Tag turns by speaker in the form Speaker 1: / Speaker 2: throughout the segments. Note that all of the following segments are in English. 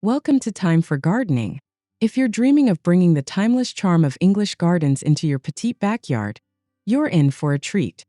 Speaker 1: Welcome to Time for Gardening. If you're dreaming of bringing the timeless charm of English gardens into your petite backyard, you're in for a treat.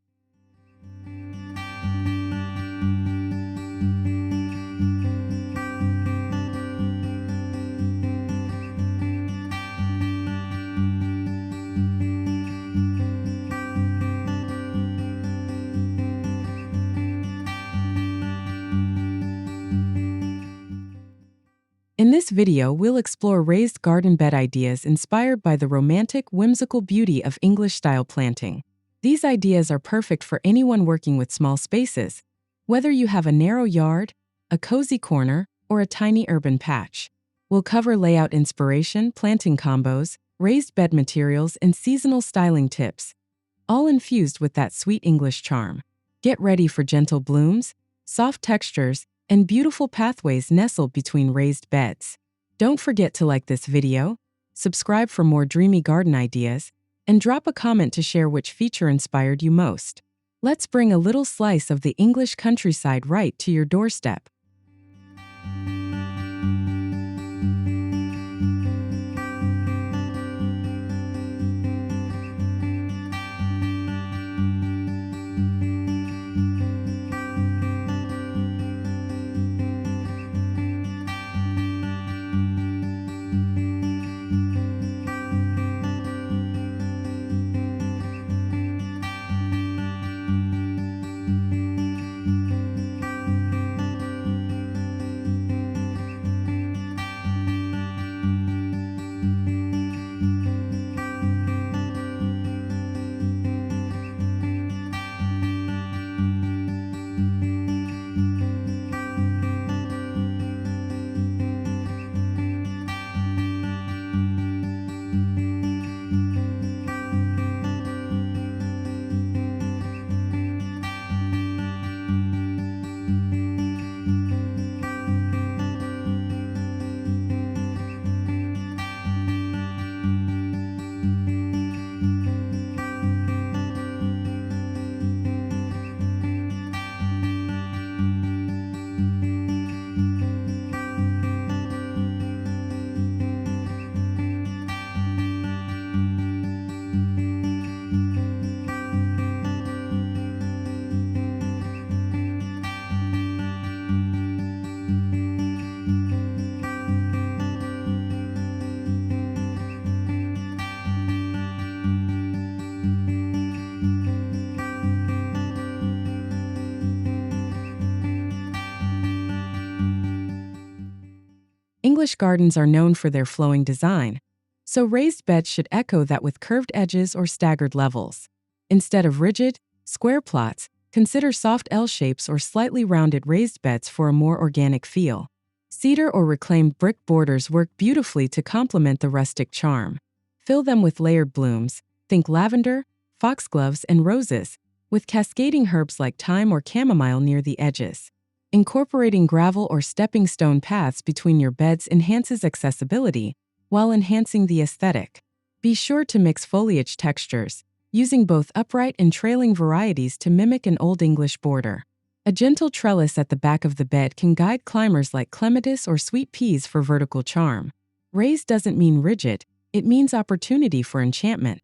Speaker 1: In this video, we'll explore raised garden bed ideas inspired by the romantic, whimsical beauty of English-style planting. These ideas are perfect for anyone working with small spaces, whether you have a narrow yard, a cozy corner, or a tiny urban patch. We'll cover layout inspiration, planting combos, raised bed materials, and seasonal styling tips, all infused with that sweet English charm. Get ready for gentle blooms, soft textures, and beautiful pathways nestled between raised beds. Don't forget to like this video, subscribe for more dreamy garden ideas, and drop a comment to share which feature inspired you most. Let's bring a little slice of the English countryside right to your doorstep. English gardens are known for their flowing design, so raised beds should echo that with curved edges or staggered levels. Instead of rigid, square plots, consider soft L shapes or slightly rounded raised beds for a more organic feel. Cedar or reclaimed brick borders work beautifully to complement the rustic charm. Fill them with layered blooms, think lavender, foxgloves, and roses, with cascading herbs like thyme or chamomile near the edges. Incorporating gravel or stepping stone paths between your beds enhances accessibility while enhancing the aesthetic. Be sure to mix foliage textures, using both upright and trailing varieties to mimic an Old English border. A gentle trellis at the back of the bed can guide climbers like clematis or sweet peas for vertical charm. Raised doesn't mean rigid, it means opportunity for enchantment.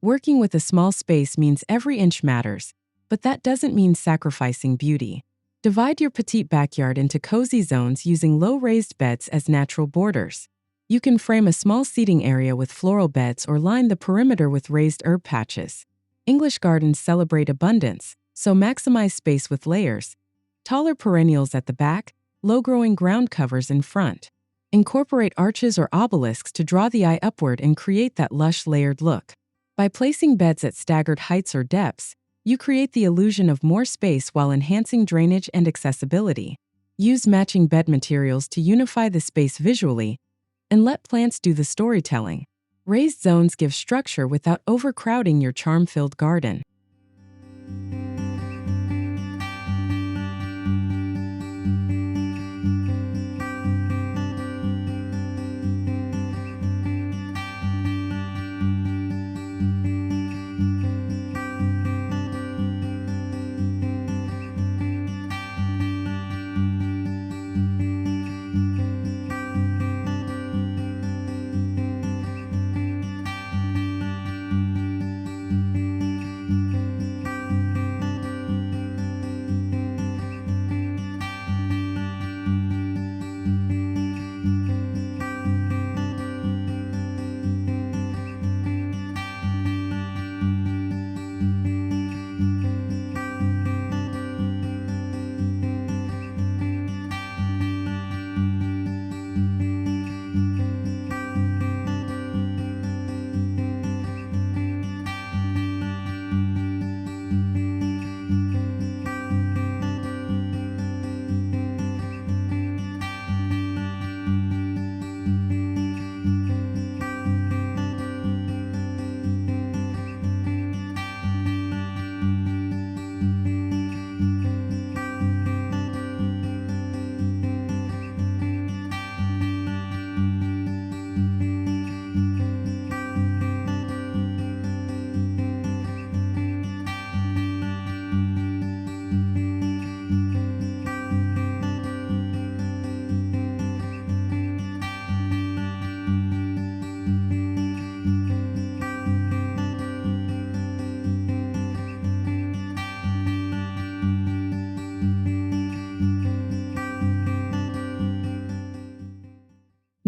Speaker 1: Working with a small space means every inch matters, but that doesn't mean sacrificing beauty. Divide your petite backyard into cozy zones using low raised beds as natural borders. You can frame a small seating area with floral beds or line the perimeter with raised herb patches. English gardens celebrate abundance, so maximize space with layers. Taller perennials at the back, low-growing ground covers in front. Incorporate arches or obelisks to draw the eye upward and create that lush layered look. By placing beds at staggered heights or depths, you create the illusion of more space while enhancing drainage and accessibility. Use matching bed materials to unify the space visually, and let plants do the storytelling. Raised zones give structure without overcrowding your charm-filled garden.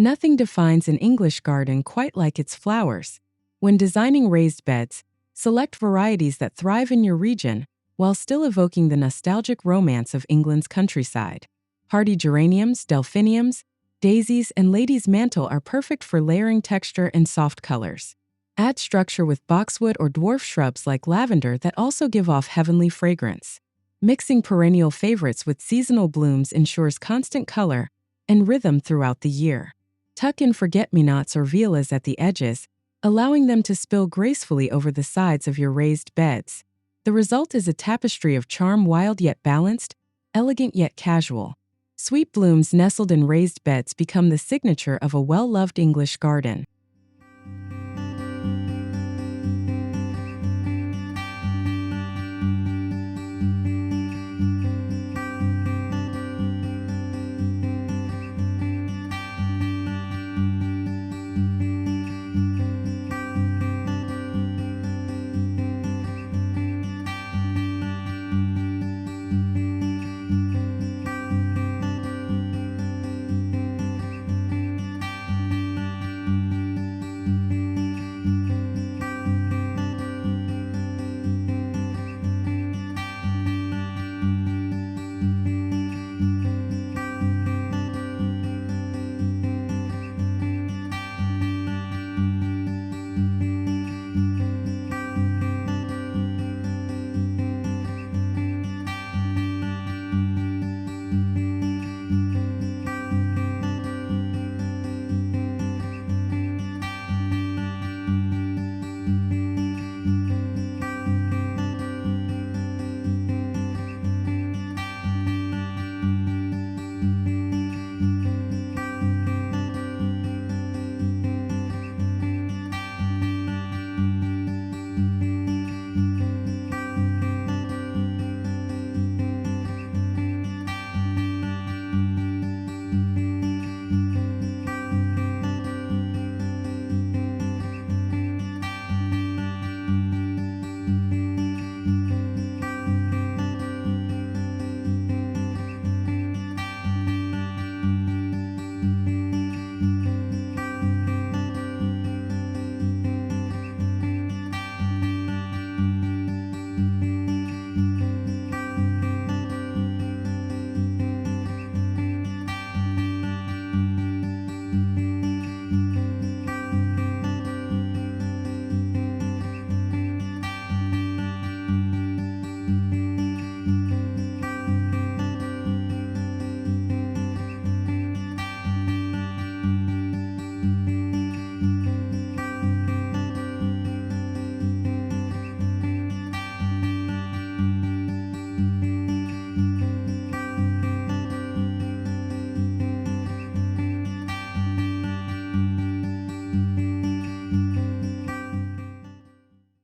Speaker 1: Nothing defines an English garden quite like its flowers. When designing raised beds, select varieties that thrive in your region while still evoking the nostalgic romance of England's countryside. Hardy geraniums, delphiniums, daisies, and lady's mantle are perfect for layering texture and soft colors. Add structure with boxwood or dwarf shrubs like lavender that also give off heavenly fragrance. Mixing perennial favorites with seasonal blooms ensures constant color and rhythm throughout the year. Tuck in forget-me-nots or violas at the edges, allowing them to spill gracefully over the sides of your raised beds. The result is a tapestry of charm, wild yet balanced, elegant yet casual. Sweet blooms nestled in raised beds become the signature of a well-loved English garden.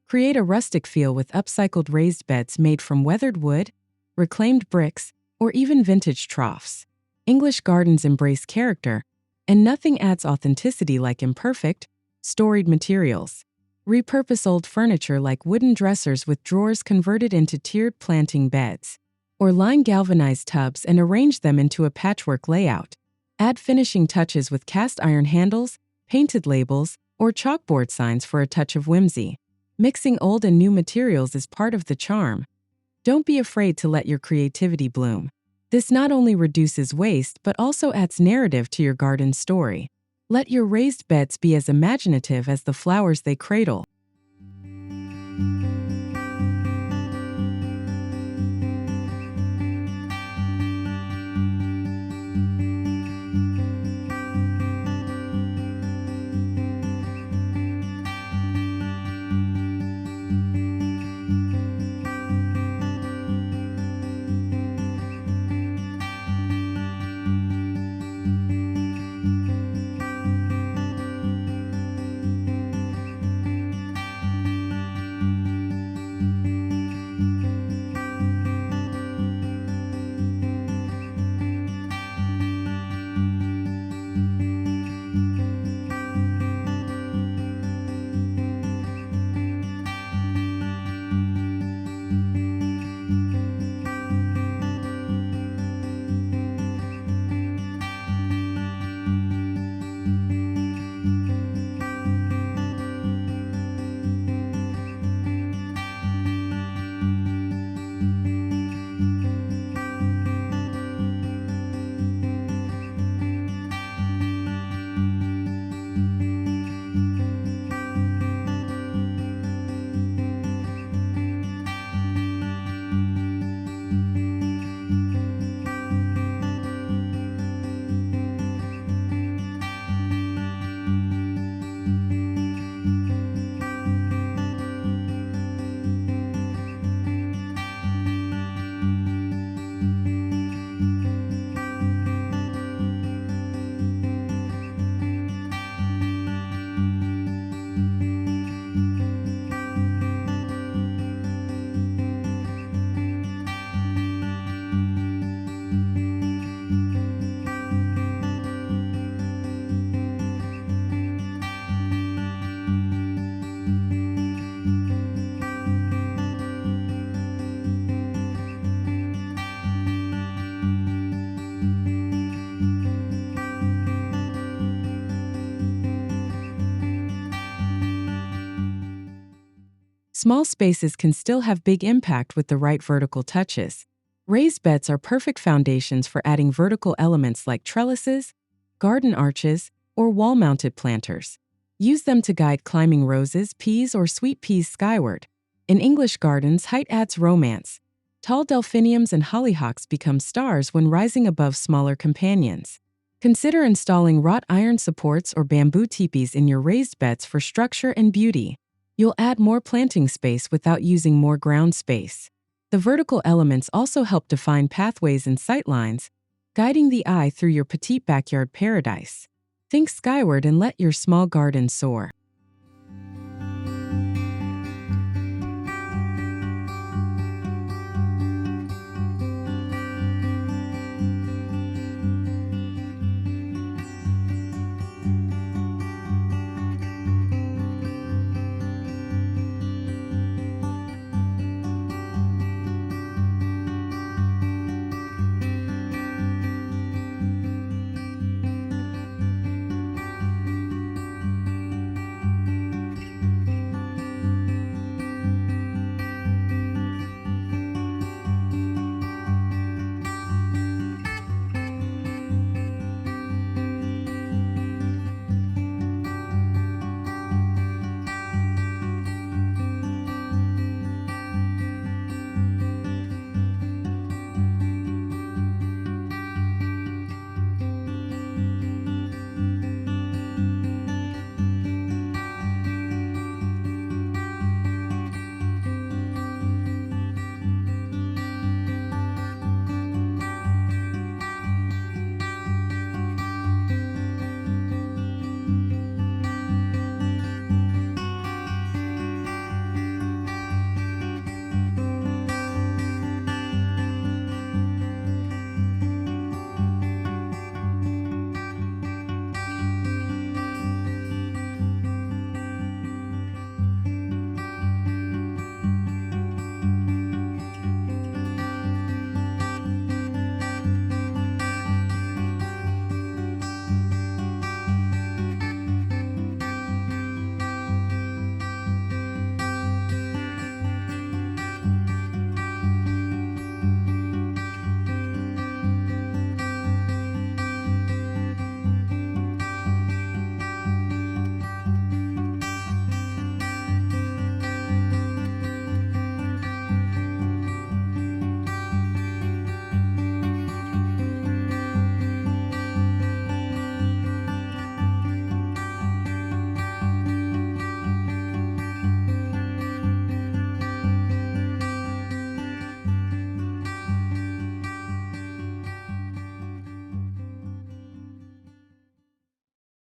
Speaker 1: Create a rustic feel with upcycled raised beds made from weathered wood, reclaimed bricks, or even vintage troughs. English gardens embrace character, and nothing adds authenticity like imperfect, storied materials. Repurpose old furniture like wooden dressers with drawers converted into tiered planting beds. Or line galvanized tubs and arrange them into a patchwork layout. Add finishing touches with cast iron handles, painted labels, or chalkboard signs for a touch of whimsy. Mixing old and new materials is part of the charm. Don't be afraid to let your creativity bloom. This not only reduces waste but also adds narrative to your garden story. Let your raised beds be as imaginative as the flowers they cradle. Small spaces can still have big impact with the right vertical touches. Raised beds are perfect foundations for adding vertical elements like trellises, garden arches, or wall-mounted planters. Use them to guide climbing roses, peas, or sweet peas skyward. In English gardens, height adds romance. Tall delphiniums and hollyhocks become stars when rising above smaller companions. Consider installing wrought iron supports or bamboo teepees in your raised beds for structure and beauty. You'll add more planting space without using more ground space. The vertical elements also help define pathways and sightlines, guiding the eye through your petite backyard paradise. Think skyward and let your small garden soar.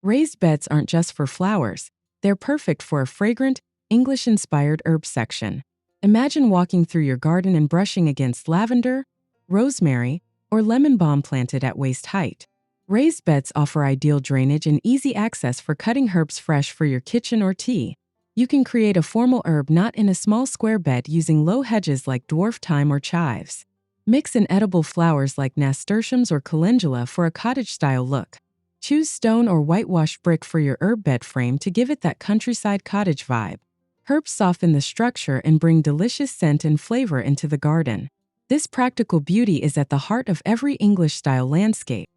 Speaker 1: Raised beds aren't just for flowers, they're perfect for a fragrant, English-inspired herb section. Imagine walking through your garden and brushing against lavender, rosemary, or lemon balm planted at waist height. Raised beds offer ideal drainage and easy access for cutting herbs fresh for your kitchen or tea. You can create a formal herb knot in a small square bed using low hedges like dwarf thyme or chives. Mix in edible flowers like nasturtiums or calendula for a cottage-style look. Choose stone or whitewashed brick for your herb bed frame to give it that countryside cottage vibe. Herbs soften the structure and bring delicious scent and flavor into the garden. This practical beauty is at the heart of every English-style landscape.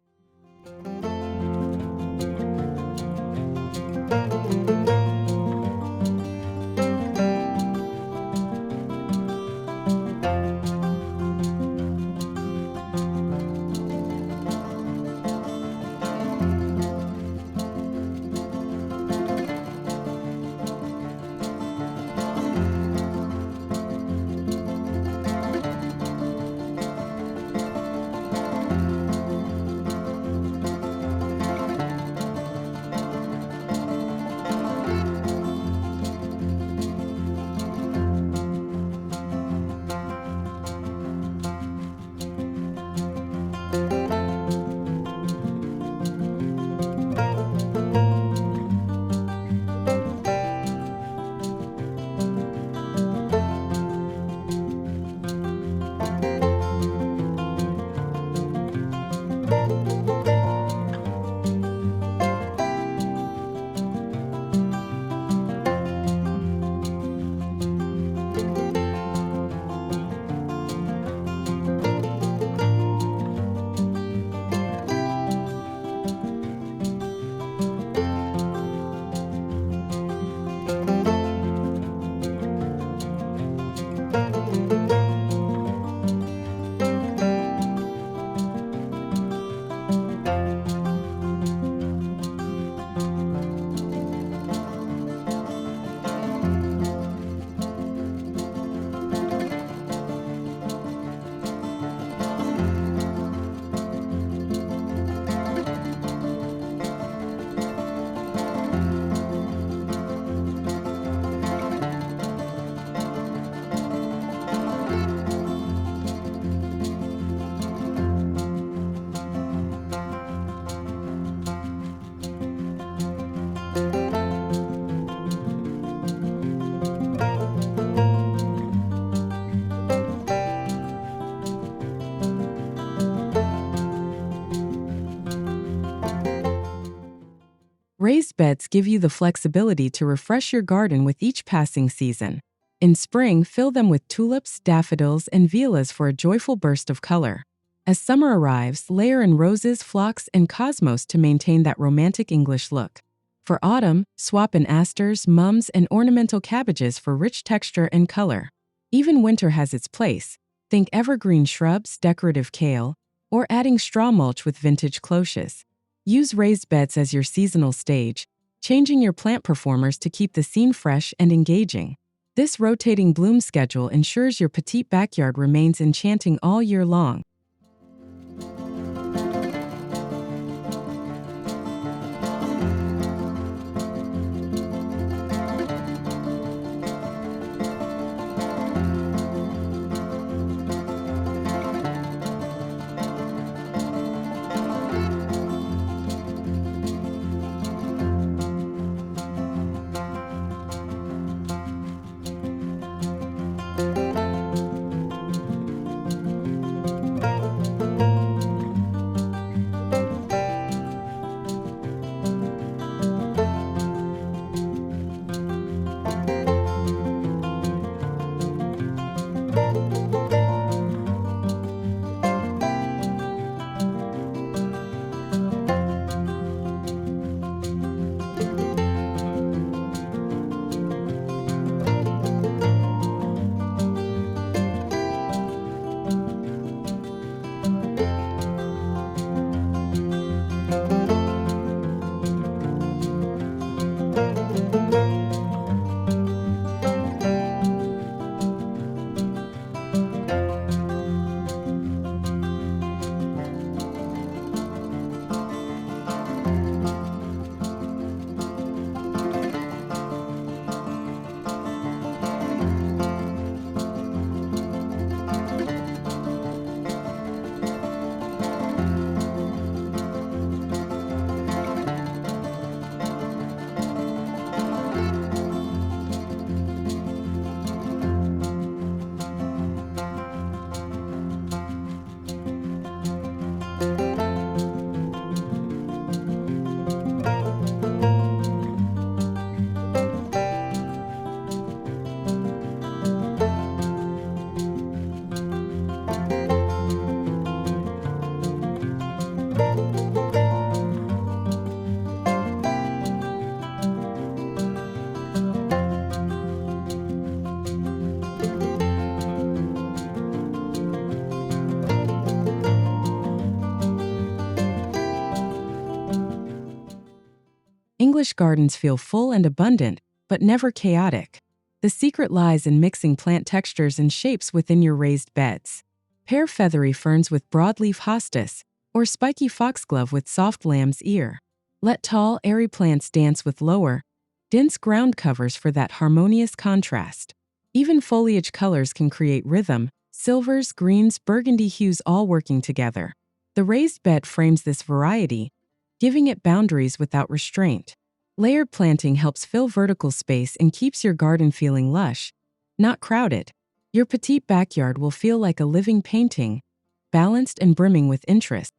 Speaker 1: Raised beds give you the flexibility to refresh your garden with each passing season. In spring, fill them with tulips, daffodils, and violas for a joyful burst of color. As summer arrives, layer in roses, phlox, and cosmos to maintain that romantic English look. For autumn, swap in asters, mums, and ornamental cabbages for rich texture and color. Even winter has its place. Think evergreen shrubs, decorative kale, or adding straw mulch with vintage cloches. Use raised beds as your seasonal stage, changing your plant performers to keep the scene fresh and engaging. This rotating bloom schedule ensures your petite backyard remains enchanting all year long. English gardens feel full and abundant, but never chaotic. The secret lies in mixing plant textures and shapes within your raised beds. Pair feathery ferns with broadleaf hostas, or spiky foxglove with soft lamb's ear. Let tall, airy plants dance with lower, dense ground covers for that harmonious contrast. Even foliage colors can create rhythm, silvers, greens, burgundy hues all working together. The raised bed frames this variety, giving it boundaries without restraint. Layered planting helps fill vertical space and keeps your garden feeling lush, not crowded. Your petite backyard will feel like a living painting, balanced and brimming with interest.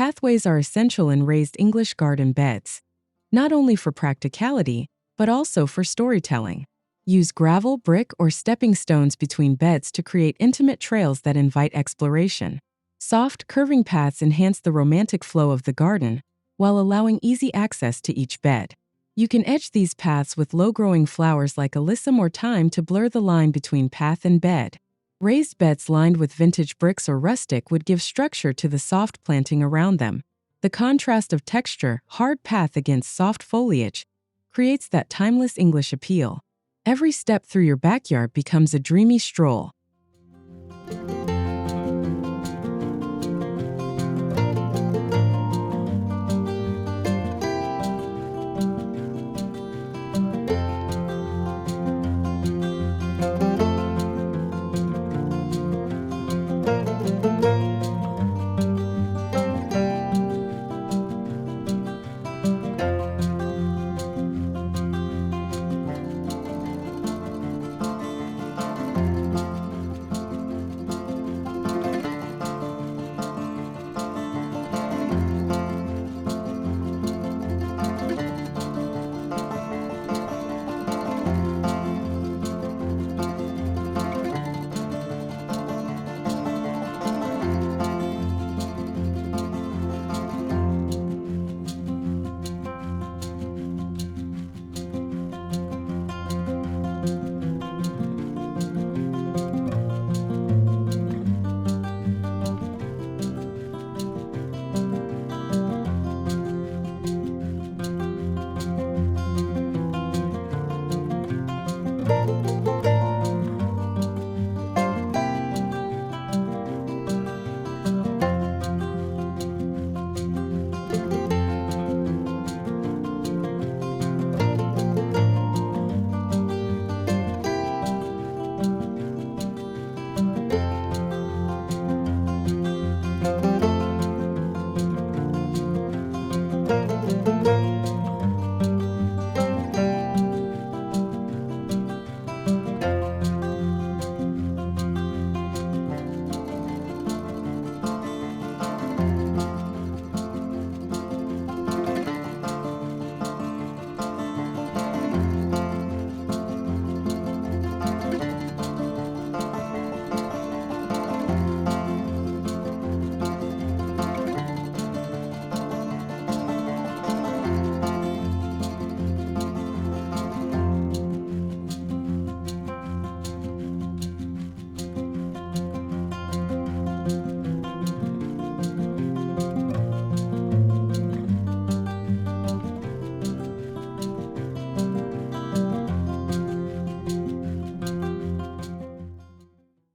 Speaker 1: Pathways are essential in raised English garden beds, not only for practicality, but also for storytelling. Use gravel, brick, or stepping stones between beds to create intimate trails that invite exploration. Soft, curving paths enhance the romantic flow of the garden, while allowing easy access to each bed. You can edge these paths with low-growing flowers like alyssum or thyme to blur the line between path and bed. Raised beds lined with vintage bricks or rustic would give structure to the soft planting around them. The contrast of texture, hard path against soft foliage, creates that timeless English appeal. Every step through your backyard becomes a dreamy stroll.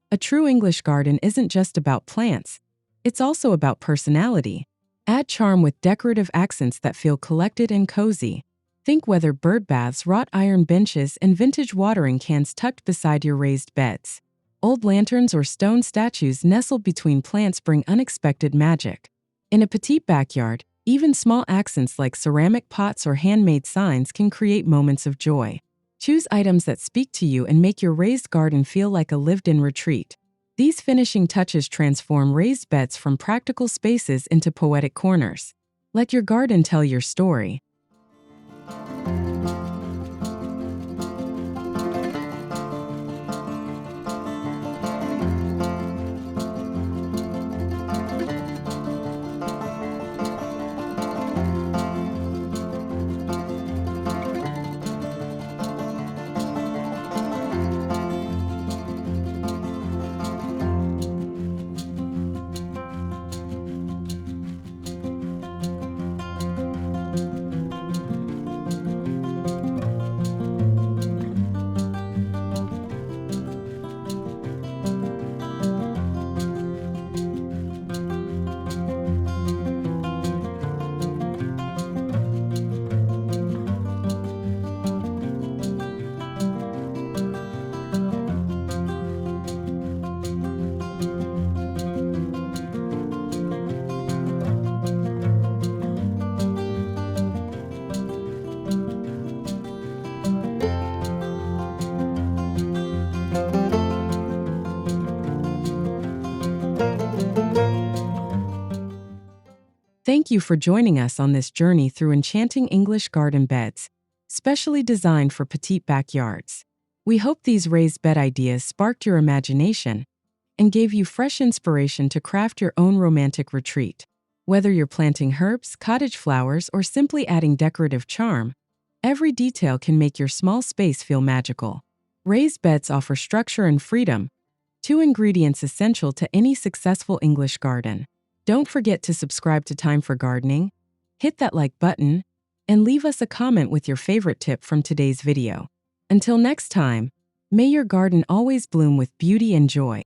Speaker 1: A true English garden isn't just about plants, it's also about personality. Add charm with decorative accents that feel collected and cozy. Think weathered bird baths, wrought iron benches, and vintage watering cans tucked beside your raised beds. Old lanterns or stone statues nestled between plants bring unexpected magic. In a petite backyard, even small accents like ceramic pots or handmade signs can create moments of joy. Choose items that speak to you and make your raised garden feel like a lived-in retreat. These finishing touches transform raised beds from practical spaces into poetic corners. Let your garden tell your story. Thank you for joining us on this journey through enchanting English garden beds, specially designed for petite backyards. We hope these raised bed ideas sparked your imagination and gave you fresh inspiration to craft your own romantic retreat. Whether you're planting herbs, cottage flowers, or simply adding decorative charm, every detail can make your small space feel magical. Raised beds offer structure and freedom, two ingredients essential to any successful English garden. Don't forget to subscribe to Time for Gardening, hit that like button, and leave us a comment with your favorite tip from today's video. Until next time, may your garden always bloom with beauty and joy.